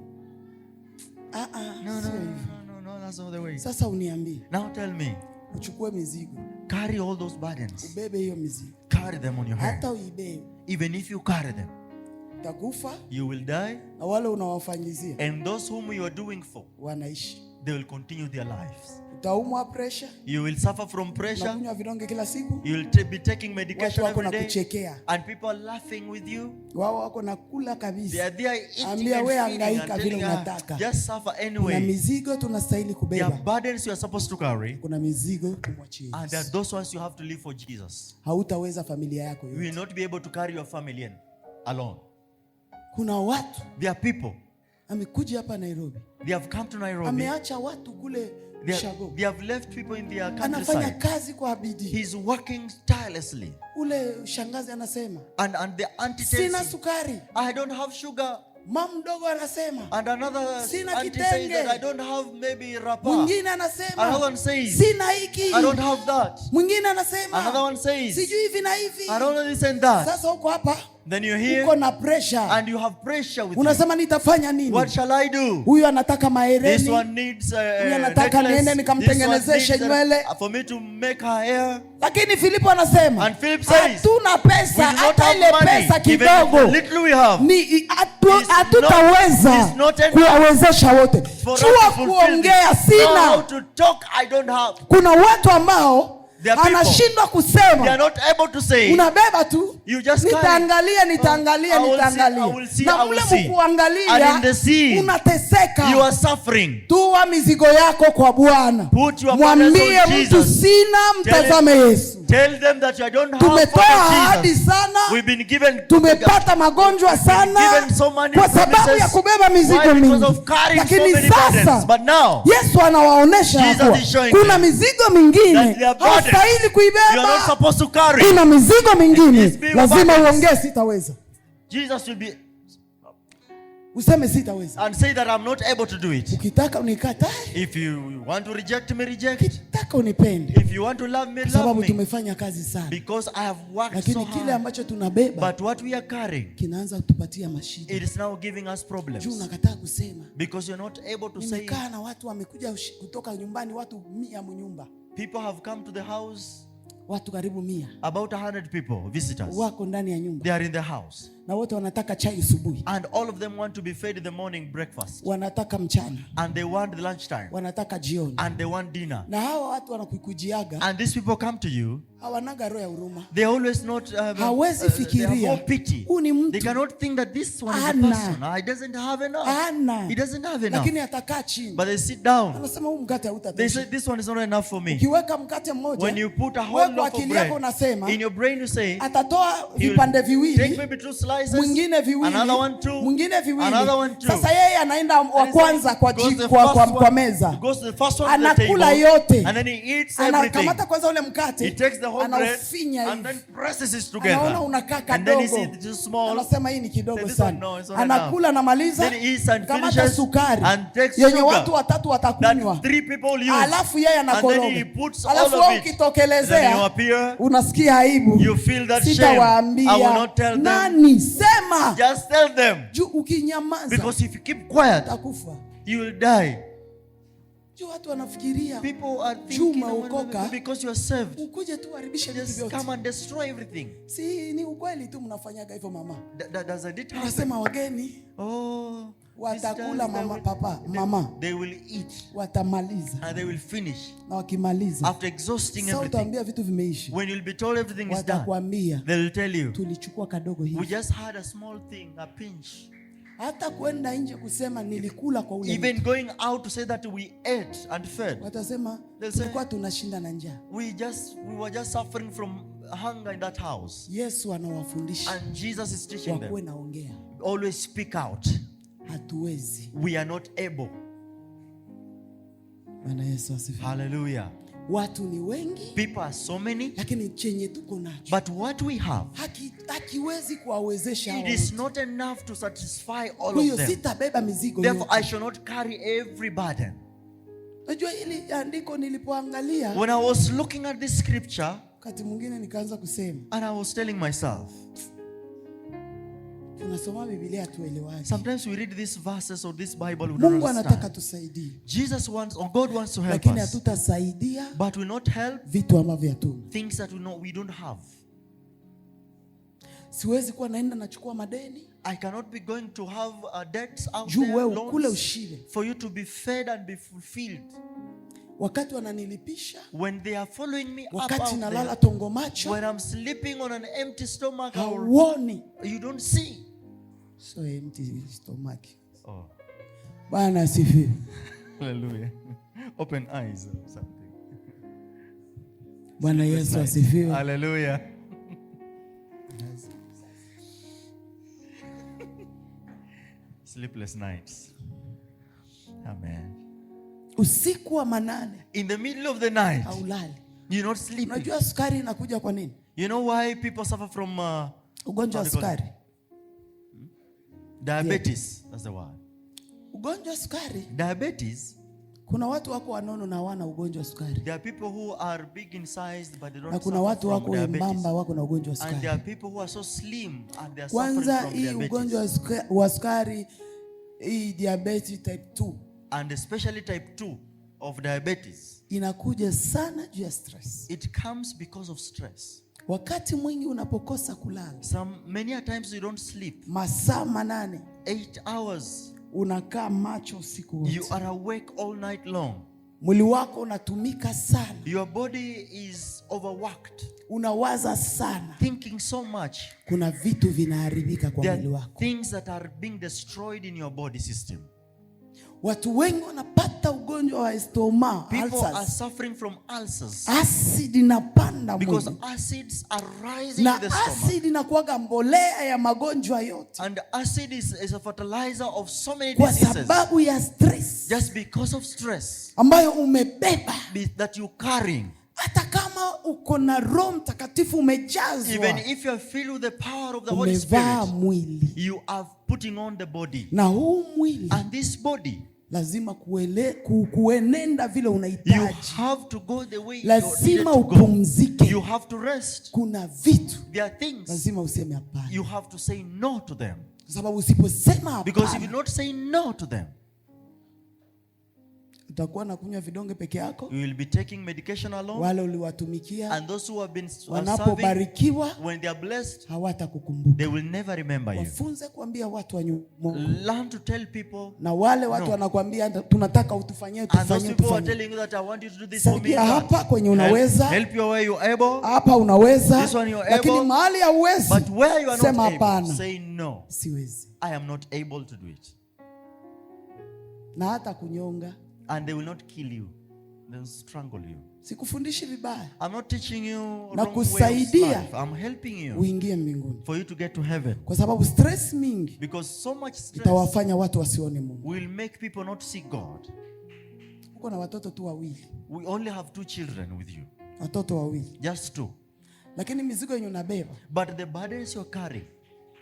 No, that's not the way. Sasa uniambie. Now tell me. Uchukue mizigo. Carry all those burdens. Ubebe hiyo mizigo. Carry them on your head. Hata uibebe. Even if you carry them, utakufa. You will die. Na wale unawafanyizia, and those whom you are doing for, wanaishi. They will continue their lives. Utaumwa pressure. You will suffer from pressure. Unakunywa vidonge kila siku. You will be taking medication every day. Kuchekea. And people are laughing with you. Wao wako nakula kabisa. They are there eating ambia and feeding and telling unataka. Just suffer anyway. Kuna mizigo tunastahili kubeba. There are burdens you are supposed to carry. Kuna mizigo kumwachia. And there are those ones you have to live for Jesus. Hautaweza familia yako yote. You will not be able to carry your family alone. Kuna watu. There are people. Amekuja hapa Nairobi. They have come to Nairobi. Ameacha watu kule Shago. They have left people in their countryside. Anafanya kazi kwa bidii. He's working tirelessly. Ule shangazi anasema. And the auntie tells sina sukari. I don't have sugar. Mam mdogo anasema. And another sina auntie says that I don't have maybe rapa. Mwingine anasema. Another one says sina hiki. I don't have that. Mwingine anasema. Another one says sijui hivi na hivi. I don't know this and that. Sasa uko hapa. Then you're here. Uko na pressure. And you have pressure with unasema nitafanya nini? What shall I do? Huyu anataka mahereni. This one needs huyu anataka niende nikamtengenezeshe nywele. For me to make her hair. Lakini Filipo anasema. And Philip says hatuna pesa, hata ile pesa kidogo. Little we have. Ni hatutaweza kuwawezesha wote. Jua kuongea sina. How to talk I don't have. Kuna watu ambao anashindwa kusema. They are not able to say. Unabeba tu. You just nitaangalia. Na mule mkuangalia unateseka. You are suffering. Tua mizigo yako kwa Bwana. Mwambie mtu sina, mtazame Yesu. Tell them that you don't have. Tumetoa ahadi sana. We've been given. Tumepata magonjwa sana kwa sababu ya kubeba mizigo mingi. Lakini sasa Yesu anawaonesha kuna mizigo mingine hastahili kuibeba. Kuna mizigo mingine lazima uongee sitaweza. Jesus will be useme sitaweza. And say that I'm not able to do it. Ukitaka unikatae. If you want to reject me, reject. Ukitaka unipende. If you want to love me, love me. Sababu tumefanya kazi sana. Because I have worked lakini so hard. Kile ambacho tunabeba. But what we are carrying. Kinaanza kutupatia mashida. It is now giving us problems. Juu unakataa kusema. Because you're not able to say. Nimekaa na watu wamekuja kutoka nyumbani, watu 100 mnyumba. People have come to the house. Watu karibu 100. About 100 people, visitors. Wako ndani ya nyumba. They are in the house. Na wote wanataka chai asubuhi. And all of them want to be fed in the morning breakfast. Wanataka mchana. And they want the lunch time. Wanataka jioni. And they want dinner. Na hawa watu wanakukujiaga. And these people come to you. hawanaga roho ya huruma. They always not hawezi fikiria huu ni mtu. They cannot think that this one is a person. He doesn't have enough. He doesn't have enough. Lakini atakaa chini. But they sit down. Anasema huu mkate hautatosha. They say this one is not enough for me. Ukiweka mkate mmoja, when you put a whole loaf of bread, in your brain you say, atatoa vipande viwili, take maybe 2 slices, mwingine viwili, another one 2, mwingine viwili, another one 2. Sasa yeye anaenda wa kwanza kwa meza, anakula yote, and then he eats everything. Anakamata kwanza ule mkate, he takes the whole bread and then presses it together. Anaona unakaa kadogo, and then he sees it is small. Anasema hii ni kidogo sana. No, anakula na maliza, then he eats and kamata sukari yenye watu 3 watakunywa, 3 people use. Alafu yeye anakoroga, alafu ukitokelezea unasikia aibu. You feel that shame. Sitawaambia. I will not tell them. Nani? Sema. Just tell them. Ukinyamaza, because if you keep quiet, utakufa. You will die. Watu wanafikiria people are thinking because you are saved, ukuje tu haribisha vitu vyote, come and destroy everything. Si ni ukweli tu mnafanyaga hivyo mama. Does it happen? Anasema wageni watakula mama. They will eat. Watamaliza. And they will finish. Na wakimaliza, after exhausting everything, utaambia vitu vimeisha. When you'll be told everything is done, they will tell you, tulichukua kadogo hivi. We just had a small thing, a pinch. Hata kwenda nje kusema nilikula kwa ule. Even going out to say that we ate and fed. Watasema tulikuwa tunashinda na njaa. We were just suffering from hunger in that house. Yesu anawafundisha. And Jesus is teaching them. Wakuwe naongea. Always speak out. Hatuwezi. We are not able. Bwana Yesu asifiwe. Hallelujah. Watu ni wengi. People are so many. Lakini chenye tuko nacho, but what we have, hakiwezi kuwawezesha hao. It is not enough to satisfy all of them. Sitabeba mizigo Therefore I shall not carry every burden. Unajua ili andiko nilipoangalia, when I was looking at this scripture, wakati mwingine nikaanza kusema, and I was telling myself, tunasoma Biblia tuelewaje. Sometimes we read these verses or this Bible, we don't Mungu anataka tusaidie. Jesus wants, or God wants to help us. Lakini hatutasaidia, but will not help vitu ambavyo hatuna. Things that we don't have. Siwezi kuwa naenda nachukua madeni. I cannot be going to have debts out there, loans, for you to be fed and be fulfilled. Wakati wananilipisha, when they are following me wakati nalala tongo macho, when I'm sleeping on an empty stomach, you don't see. So empty stomach. Oh. Bwana asifiwe. Hallelujah. Open eyes or something. Bwana Yesu asifiwe. Hallelujah. Sleepless nights. Amen. Usiku wa manane, in the middle of the night, haulali. You're not sleeping. Unajua sukari inakuja kwa nini? You know why people suffer from ugonjwa wa sukari? Diabetes. Yeah. That's the word. Ugonjwa wa sukari. Diabetes. Kuna watu wako wanono na wana ugonjwa wa sukari. There are people who are big in size but they don't. Na kuna watu wako wembamba wako na ugonjwa wa sukari. And there are people who are so slim and they are suffering from diabetes. Kwanza hii ugonjwa wa sukari, hii diabetes type 2. And especially type 2 of diabetes. Inakuja sana juu ya stress. It comes because of stress. Wakati mwingi unapokosa kulala, many a times you don't sleep, masaa 8, 8 hours, unakaa macho usiku wote, you are awake all night long, mwili wako unatumika sana, your body is overworked, unawaza sana, thinking so much, kuna vitu vinaharibika kwa mwili wako, things that are being destroyed in your body system. Watu wengi wanapata ugonjwa wa stoma, people are suffering from ulcers. Acid inapanda mwili. Because acids are rising in the stomach. Acid inakuwaga mbolea ya magonjwa yote. And acid is a fertilizer of so many diseases. Kwa sababu ya stress. Just because of stress. Ambayo umebeba. That you carrying. Hata kama uko na Roho Mtakatifu umejazwa. Even if you are filled with the power of the Holy Spirit. Mwili. You are putting on the body. Na huu mwili. And this body. Lazima kuenenda vile unahitaji. You have to go the way lazima upumzike. You have to rest. Kuna vitu. There are things. Lazima useme hapana. You have to say no to them. Kwa sababu usiposema hapana. Because if you not say no to them, utakuwa na kunywa vidonge peke yako. You will be taking medication alone. Wale uliwatumikia, and those who have been wanapobarikiwa, when they are blessed, hawatakukumbuka. They will never remember you. Wafunze kuambia watu wa nyuma. Learn to tell people. Na wale watu wanakuambia tunataka utufanyie, and those people are telling you that I want you to do this for me. Hapa kwenye unaweza. Help you where you are able. Hapa unaweza. This one you are able. Lakini mahali hauwezi, but where you are sema not able, hapana. say no. Siwezi. I am not able to do it. Na hata kunyonga. And they will not kill you. They will strangle you. Sikufundishi vibaya. I'm not teaching you na wrong way of life. I'm helping you uingie mbinguni. For you to get to heaven. Kwa sababu stress mingi, because so much stress itawafanya watu wasione Mungu. Will make people not see God. Uko na watoto tu wawili. We only have 2 children with you. Watoto wawili. Just 2. Lakini mizigo yenye unabeba, but the burdens you carry,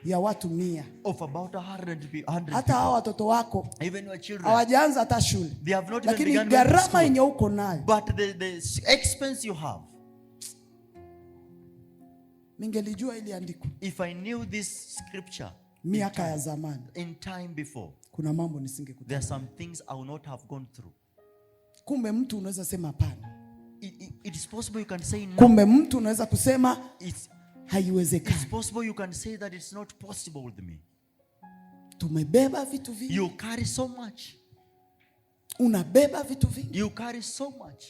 ya watu 100, of about 100 hata hao watoto wako, even your children, hawajaanza hata shule. They have not lakini even begun gharama yenye uko nayo, but the expense you have. Ningelijua ili andiko, if I knew this scripture miaka ya zamani, in time before, kuna mambo nisingekutana. There are some things I would not have gone through. Kumbe mtu unaweza sema hapana. It is possible you can say no. Kumbe mtu unaweza kusema haiwezekani. It's possible you can say that it's not possible with me. Tumebeba vitu vingi. You carry so much. Unabeba vitu vingi. You carry so much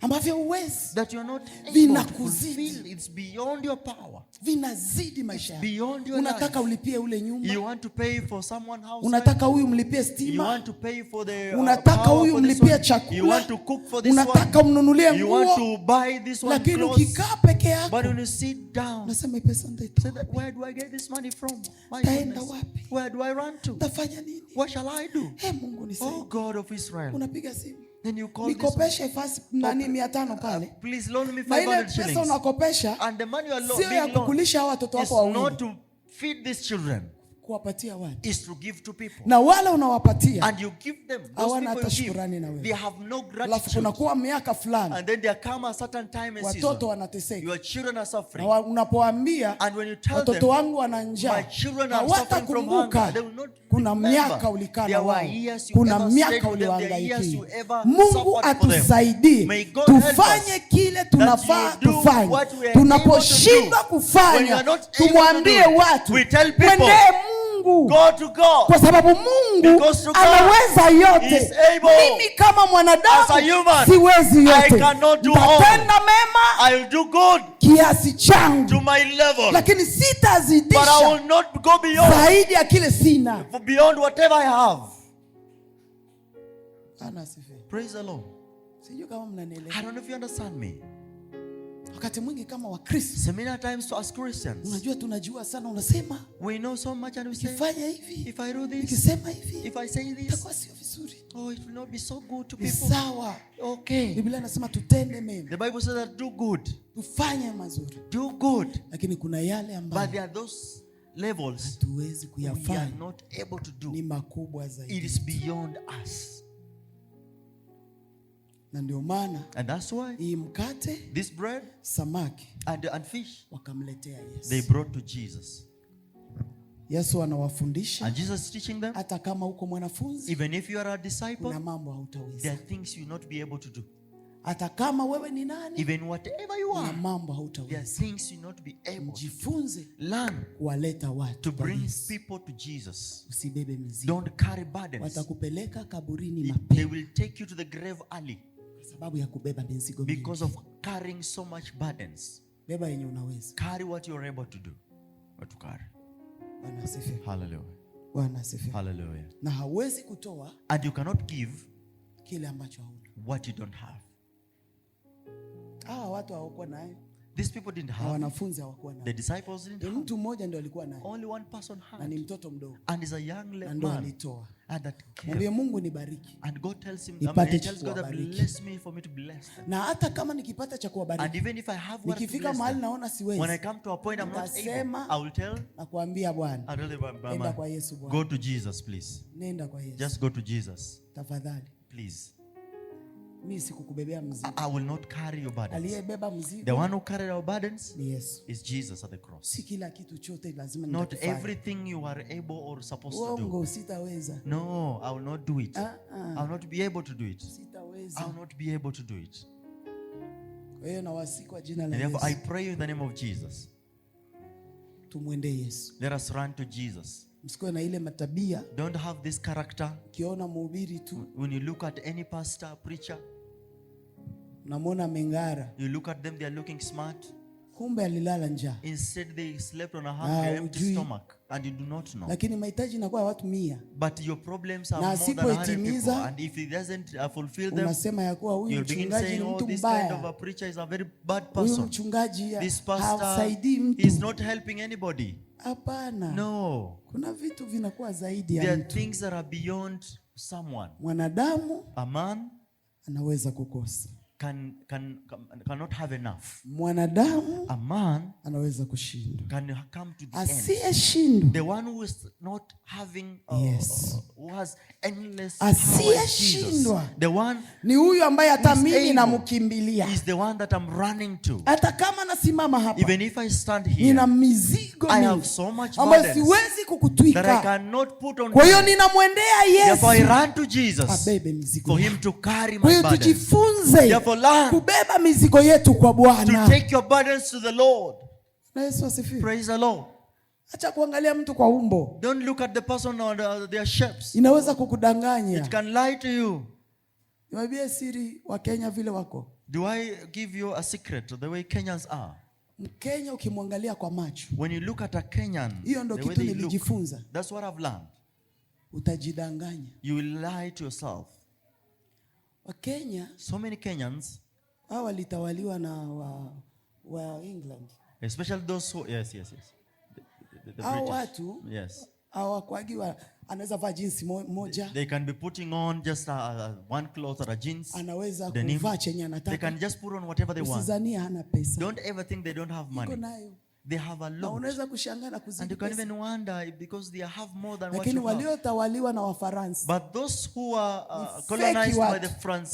ambavyo uwezi, that you are not able to fulfill. It's beyond your power. Vinazidi maisha yako. Beyond your unataka life. Ulipie ule nyumba. You want to pay for someone house. Unataka huyu mlipie stima. You want to pay for the unataka huyu mlipie chakula. You want to cook for this unataka umnunulie nguo. You want to buy this one. Lakini ukikaa peke yako, but when you sit down, nasema pesa ndio. Say that, where do I get this money from? Taenda wapi? Where do I run to? Tafanya nini? What shall I do? Mungu nisaidie. Oh God of Israel. Unapiga simu. Then you call nikopeshe fasi nani 500 pale. Please loan me 500 shillings. Pesa unakopesha, and the money you are sio ya kukulisha watoto wako wawili. It's not to feed these children. Kuwapatia watu. Is to give to people. Na wale unawapatia, and you give them, those people you give, they have no gratitude. Alafu kunakuwa miaka fulani, and then there come a certain time and season, watoto wanateseka. Your children are suffering. Na unapoambia, and when you tell watoto them, wangu wana njaa, my children are suffering from hunger, they will not kuna miaka ulikaa na wao, kuna miaka uliwaangaikia. Mungu atusaidie tufanye kile tunafaa tufanye. Tunaposhindwa kufanya, tumwambie watu, go to God. Kwa sababu Mungu anaweza yote. Mimi kama mwanadamu siwezi yote. Nitatenda mema, I will do good kiasi changu, to my level. Lakini sitazidisha, but I will not go beyond, zaidi ya kile sina, beyond whatever I have. Praise the Lord. Sijui kama mnanielewa. I don't know if you understand me. Wakati mwingi kama Wakristo, so many times as Christians, unajua tunajua sana, unasema we know so much and we say, ifanya hivi, if I do this, nikisema hivi, if I say this, itakuwa sio vizuri. Oh, it will not be so good to people. Sawa. Okay. Biblia inasema tutende mema. The Bible says that do good. Tufanye mazuri. Do good. Lakini kuna yale ambayo, but there are those levels hatuwezi kuyafanya. We are not able to do. Ni makubwa zaidi. It is beyond us. Na ndio maana, and that's why, hii mkate, this bread, samaki, and fish, wakamletea Yesu. They brought to Jesus. Yesu anawafundisha. And Jesus is teaching them. Hata kama uko mwanafunzi, even if you are a disciple, kuna mambo hautaweza. There are things you will not be able to do. Hata kama wewe ni nani, even whatever you are, kuna mambo hautaweza. There are things you will not be able. Jifunze, learn kuwaleta watu, to bring people to Jesus. Usibebe mizigo. Don't carry burdens. Watakupeleka kaburini mapema. They will take you to the grave early. Sababu ya kubeba mizigo mingi. Because of carrying so much burdens. Beba yenye unaweza. Carry what you are able to do. What to carry. Bwana asifiwe. Hallelujah. Bwana asifiwe. Hallelujah. Na hauwezi kutoa, and you cannot give kile ambacho hauna. What you don't have. Watu hawakuwa nayo. These people didn't have. Wanafunzi hawakuwa nayo. The disciples didn't have. Mtu mmoja ndio alikuwa nayo. Only one person had. Na ni mtoto mdogo. And is a young man. Ndio alitoa. And that mwambie Mungu nibariki. And God tells him, tells God that bless me for me to bless them. Na hata kama nikipata cha kuwabariki. And even if I have what to bless nikifika mahali naona siwezi. When I come to a point I'm not able, I will tell. Nakuambia Bwana. Nenda kwa Yesu Bwana. Go to Jesus please. Nenda kwa Yesu. Just go to Jesus. Tafadhali. Please. Mimi sikukubebea mzigo. I will not carry your burdens. Aliyebeba mzigo, the one who carried our burdens, ni Yesu. Is Jesus at the cross. Si kila kitu chote lazima not everything you are able or supposed to do. Sitaweza. No, I will not do it. I will not be able to do it. Sitaweza. sitaweza. I will not be able to do it. Kwa hiyo nawasihi kwa jina la Therefore, I Yesu. pray you in the name of Jesus. Tumwende Yesu. Let us run to Jesus. Msikuwe na ile matabia. Don't have this character. Kiona mhubiri tu. When you look at any pastor, preacher, unamwona mengara. you look at them, they are looking smart. Kumbe alilala njaa. Instead they slept on a hungry, empty stomach, and you do not know. Lakini mahitaji inakuwa watu 100. But your problems are more than 100 people, and if he doesn't fulfill them, unasema ya kuwa huyu mchungaji ni mtu this mbaya. kind of a preacher is a very bad person. Huyu mchungaji this pastor hasaidii mtu. Is not helping anybody. Hapana. No. Kuna vitu vinakuwa zaidi ya mtu. There are things that are beyond someone. Mwanadamu a man anaweza kukosa. Cannot have enough. Mwanadamu a man anaweza kushindwa. Can come to the asiyeshindwa. end. The one who is not having who has endless power. Asiyeshindwa. The one ni huyu ambaye hata mimi namkimbilia. Is the one that I'm running to. Hata kama nasimama hapa. Even if I stand here. Nina mizigo mingi. I have so much burdens. Siwezi kukutwika. That I cannot put on. Kwa hiyo ninamwendea Yesu. Therefore I run to Jesus. Abebe mizigo. For him to carry my burdens. Tujifunze. Kubeba mizigo yetu kwa Bwana. To take your burdens to the Lord. Na Yesu asifiwe. Praise the Lord. Acha kuangalia mtu kwa umbo. Don't look at the person or their shapes. Inaweza kukudanganya. It can lie to you. Niwaambie siri wa Kenya vile wako. Do I give you a secret the way Kenyans are? Mkenya ukimwangalia kwa macho. When you look at a Kenyan, hiyo ndo kitu nilijifunza. That's what I've learned. Utajidanganya. You will lie to yourself. Wa Kenya, so many Kenyans, hao walitawaliwa na wa England. Especially those who, yes. The hao watu, yes. Hawakuagiwa anaweza vaa jeans moja. They can be putting on just one cloth or a jeans. Anaweza kuvaa chenye anataka. They can just put on whatever they want. Usizania hana pesa. Don't ever think they don't have money. They have a lot. Na unaweza kushangaa na kuzidi. And you can even wonder because they have more than what you have. Lakini waliotawaliwa na Wafaransa. But those who are colonized by the French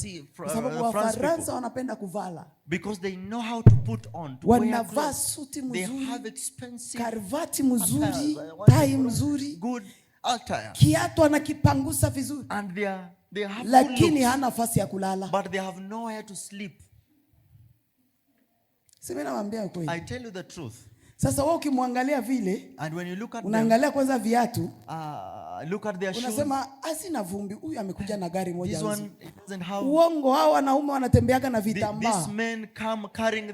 Wafaransa wanapenda kuvala. Because they know how to put on, to wear clothes. They have expensive karvati mzuri, tai mzuri, good attire. Kiatu anakipangusa vizuri. And they have lakini hana nafasi ya kulala. But they have nowhere to sleep. Sema nawaambia ukweli. I tell you the truth. Sasa wewe ukimwangalia vile, and when you look at unaangalia kwanza viatu, look at their shoes. Unasema asina vumbi, huyu amekuja na gari moja. This one doesn't have. Uongo, hao wanaume wanatembeaga na vitambaa. These men come carrying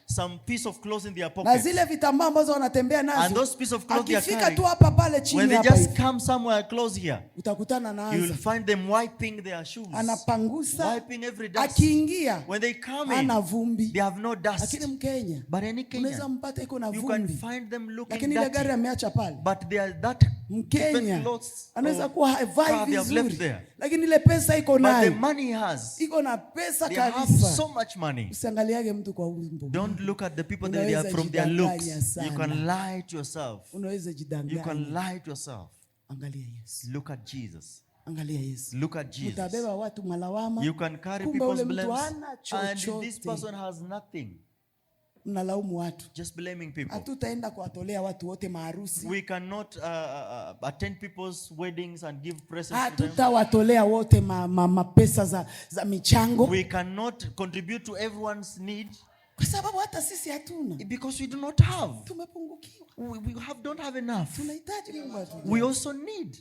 some piece of clothes in their pockets. Na zile vitambaa ambazo wanatembea nazo. And those piece of clothes they are carrying. Akifika tu hapa pale chini hapa. When they just come somewhere close here. Utakutana na you will find them wiping their shoes. Anapangusa. Wiping every dust. Akiingia. When they come in. Ana vumbi. They have no dust. Lakini Mkenya. But any Kenyan. Unaweza mpata iko na vumbi. You can find them looking lakini ile gari ameacha pale. But they are that Mkenya anaweza kuwa havai vizuri, lakini ile pesa iko nayo. But the money he has. Iko na pesa kabisa. They have so much money. Usiangaliage mtu kwa umbo. Don't look at the people that they are from their looks. You can lie to yourself. Unaweza jidanganya. You can lie to yourself. Angalia Yesu. Look at Jesus. Angalia Yesu. Look at Jesus. Utabeba watu malawama. You can carry people's blames. And this person has nothing. Mnalaumu watu. Just blaming people. Hatutaenda kuwatolea watu wote maharusi. We cannot attend people's weddings and give presents to them. Hatutawatolea wote mapesa za michango. We cannot contribute to everyone's need. Kwa sababu hata sisi hatuna. Because we do not have. Tumepungukiwa. We don't have enough. Tunahitaji Mungu atujalie. We also need.